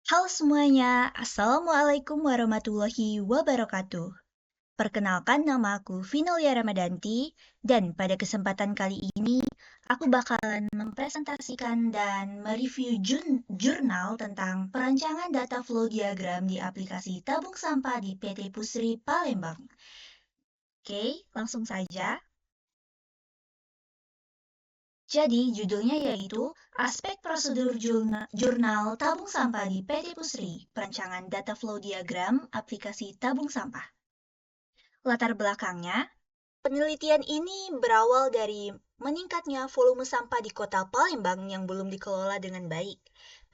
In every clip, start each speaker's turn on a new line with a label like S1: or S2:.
S1: Halo semuanya, Assalamualaikum warahmatullahi wabarakatuh. Perkenalkan nama aku Vinolia Ramadanti, dan pada kesempatan kali ini aku bakalan mempresentasikan dan mereview jurnal tentang perancangan data flow diagram di aplikasi tabung sampah di PT Pusri Palembang. Oke, langsung saja. Jadi, judulnya yaitu Aspek Prosedur Jurnal Tabung Sampah di PT Pusri, Perancangan Data Flow Diagram Aplikasi Tabung Sampah. Latar belakangnya, penelitian ini berawal dari meningkatnya volume sampah di kota Palembang yang belum dikelola dengan baik.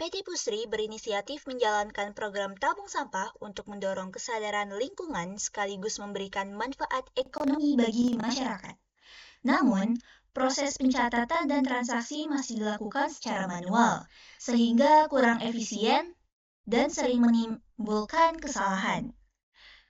S1: PT Pusri berinisiatif menjalankan program tabung sampah untuk mendorong kesadaran lingkungan sekaligus memberikan manfaat ekonomi bagi masyarakat. Namun, proses pencatatan dan transaksi masih dilakukan secara manual, sehingga kurang efisien dan sering menimbulkan kesalahan.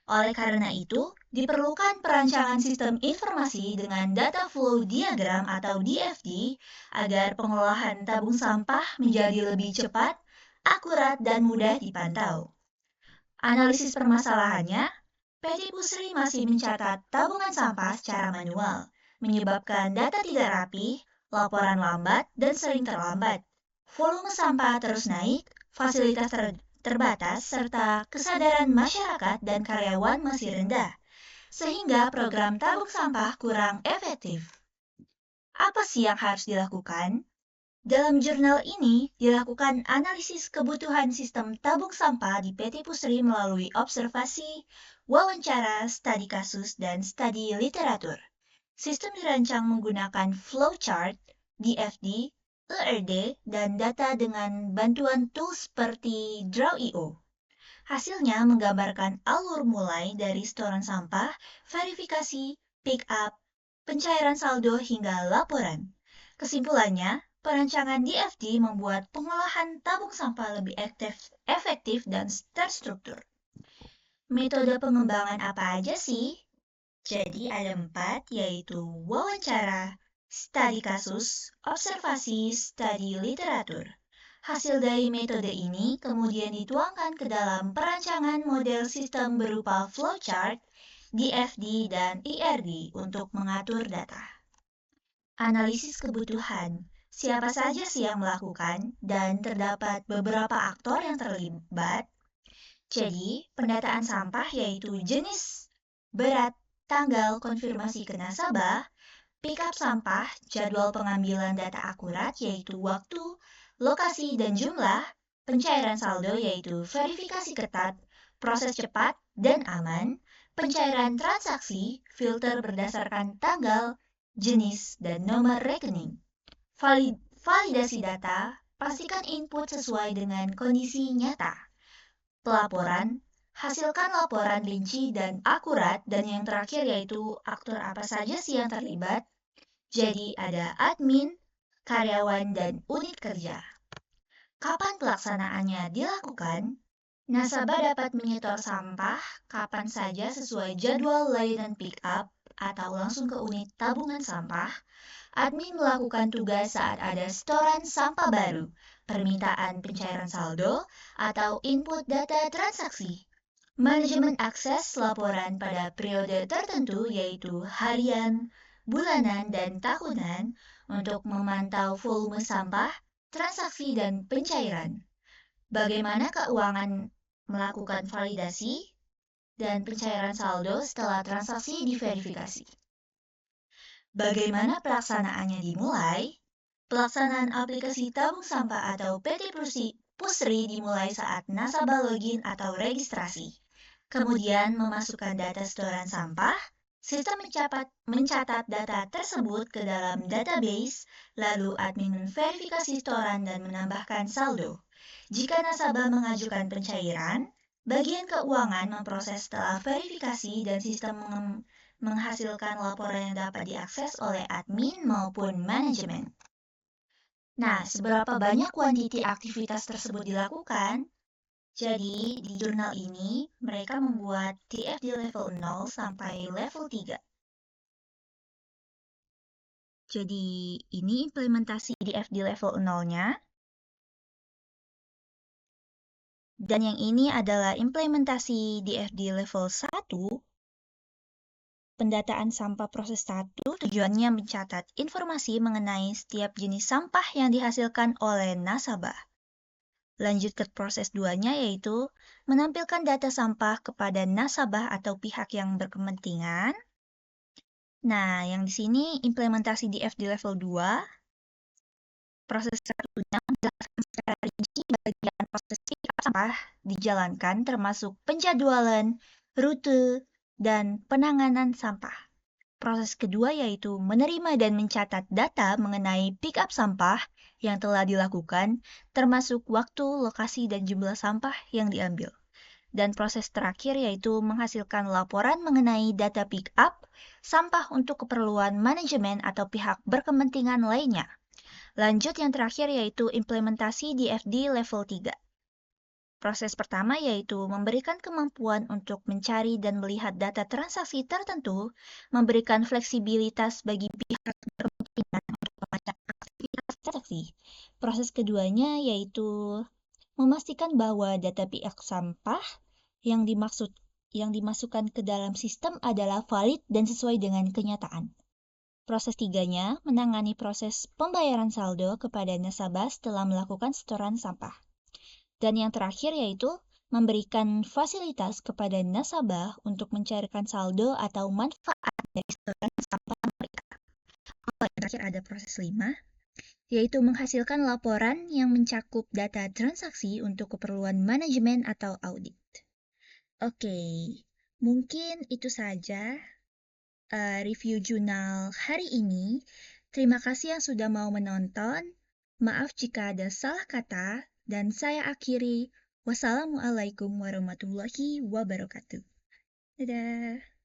S1: Oleh karena itu, diperlukan perancangan sistem informasi dengan data flow diagram atau DFD agar pengolahan tabung sampah menjadi lebih cepat, akurat, dan mudah dipantau. Analisis permasalahannya, PT Pusri masih mencatat tabungan sampah secara manual, menyebabkan data tidak rapi, laporan lambat, dan sering terlambat. Volume sampah terus naik, fasilitas terbatas, serta kesadaran masyarakat dan karyawan masih rendah, sehingga program tabung sampah kurang efektif. Apa sih yang harus dilakukan? Dalam jurnal ini dilakukan analisis kebutuhan sistem tabung sampah di PT Pusri melalui observasi, wawancara, studi kasus, dan studi literatur. Sistem dirancang menggunakan flowchart, DFD, ERD, dan data dengan bantuan tools seperti Draw.io. Hasilnya menggambarkan alur mulai dari setoran sampah, verifikasi, pick up, pencairan saldo hingga laporan. Kesimpulannya, perancangan DFD membuat pengolahan tabung sampah lebih efektif dan terstruktur. Metode pengembangan apa aja sih? Jadi ada 4, yaitu wawancara, studi kasus, observasi, studi literatur. Hasil dari metode ini kemudian dituangkan ke dalam perancangan model sistem berupa flowchart, DFD, dan ERD untuk mengatur data. Analisis kebutuhan. Siapa saja sih yang melakukan dan terdapat beberapa aktor yang terlibat. Jadi, pendataan sampah yaitu jenis, berat, tanggal konfirmasi ke nasabah, pick up sampah, jadwal pengambilan data akurat yaitu waktu, lokasi, dan jumlah, pencairan saldo yaitu verifikasi ketat, proses cepat dan aman, pencairan transaksi, filter berdasarkan tanggal, jenis, dan nomor rekening. Validasi data, pastikan input sesuai dengan kondisi nyata. Pelaporan, hasilkan laporan rinci dan akurat, dan yang terakhir yaitu aktor apa saja sih yang terlibat. Jadi ada admin, karyawan, dan unit kerja. Kapan pelaksanaannya dilakukan? Nasabah dapat menyetor sampah kapan saja sesuai jadwal layanan pick up atau langsung ke unit tabungan sampah. Admin melakukan tugas saat ada setoran sampah baru, permintaan pencairan saldo, atau input data transaksi. Manajemen akses laporan pada periode tertentu yaitu harian, bulanan, dan tahunan untuk memantau volume sampah, transaksi, dan pencairan. Bagaimana keuangan melakukan validasi dan pencairan saldo setelah transaksi diverifikasi. Bagaimana pelaksanaannya dimulai? Pelaksanaan aplikasi tabung sampah atau PT Pusri dimulai saat nasabah login atau registrasi. Kemudian memasukkan data setoran sampah, sistem mencatat data tersebut ke dalam database, lalu admin memverifikasi setoran dan menambahkan saldo. Jika nasabah mengajukan pencairan, bagian keuangan memproses setelah verifikasi dan sistem menghasilkan laporan yang dapat diakses oleh admin maupun manajemen. Nah, seberapa banyak kuantiti aktivitas tersebut dilakukan? Jadi, di jurnal ini, mereka membuat DFD level 0 sampai level 3. Jadi, ini implementasi DFD level 0-nya. Dan yang ini adalah implementasi DFD level 1. Pendataan sampah proses 1 tujuannya mencatat informasi mengenai setiap jenis sampah yang dihasilkan oleh nasabah. Lanjut ke proses 2-nya yaitu menampilkan data sampah kepada nasabah atau pihak yang berkepentingan. Nah, yang di sini implementasi DFD level 2. Proses 1-nya menjelaskan secara rinci bagian proses pick up sampah dijalankan termasuk penjadwalan, rute, dan penanganan sampah. Proses kedua yaitu menerima dan mencatat data mengenai pick up sampah yang telah dilakukan, termasuk waktu, lokasi, dan jumlah sampah yang diambil. Dan proses terakhir yaitu menghasilkan laporan mengenai data pick up sampah untuk keperluan manajemen atau pihak berkepentingan lainnya. Lanjut yang terakhir yaitu implementasi DFD level 3. Proses pertama yaitu memberikan kemampuan untuk mencari dan melihat data transaksi tertentu, memberikan fleksibilitas bagi pihak berkepentingan untuk melacak aktivitas transaksi. Proses keduanya yaitu memastikan bahwa data pihak sampah yang dimasukkan ke dalam sistem adalah valid dan sesuai dengan kenyataan. Proses tiganya menangani proses pembayaran saldo kepada nasabah setelah melakukan setoran sampah. Dan yang terakhir yaitu memberikan fasilitas kepada nasabah untuk mencairkan saldo atau manfaat dari setoran sampah mereka. Yang terakhir ada proses 5, yaitu menghasilkan laporan yang mencakup data transaksi untuk keperluan manajemen atau audit. Oke, mungkin itu saja review jurnal hari ini. Terima kasih yang sudah mau menonton. Maaf jika ada salah kata, dan saya akhiri. Wassalamualaikum warahmatullahi wabarakatuh. Dadah.